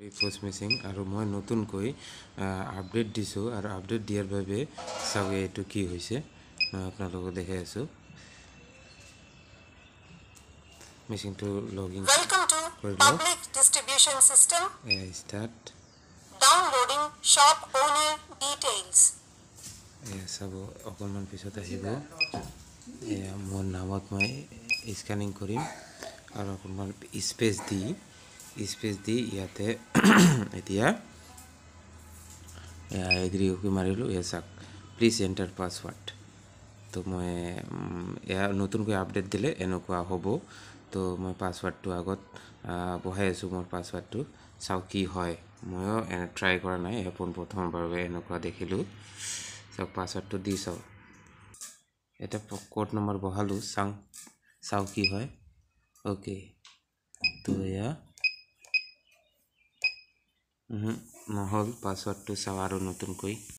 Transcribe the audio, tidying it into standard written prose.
ৰিফ্ৰেশ matching আৰু মই নতুনকৈ আপডেট দিছোঁ আৰু আপডেট দিয়াৰ বাবে চাগে এইটো কি হৈছে মই আপোনালোকক দেখাই আছোঁ মেচিনটো লগইন কৰি লওঁ Public distribution system. Start Downloading shop owner details. চাব অকণমান পিছত আহিব মোৰ নামত মই স্কেনিং কৰিম আৰু অকণমান স্পেচ দি ইয়াতে এতিয়া এগ্ৰি মাৰিলোঁ চাওক প্লিজ এণ্টাৰ পাছৱাৰ্ড তো মই নতুনকৈ আপডেট দিলে এনেকুৱা হ'ব তো মই পাছৱাৰ্ডটো আগত বহাই আছোঁ মোৰ পাছৱাৰ্ডটো চাওক কি হয় ময়ো ট্ৰাই কৰা নাই প্ৰথমবাৰ এনেকুৱা দেখিলোঁ চাওক পাছৱাৰ্ডটো দি চাওক এটা কোড নম্বৰ বহালোঁ চাওক কি হয় অ'কে তো এয়া নহ'ল পাছৱাৰ্ডটো চাওঁ আৰু নতুনকৈ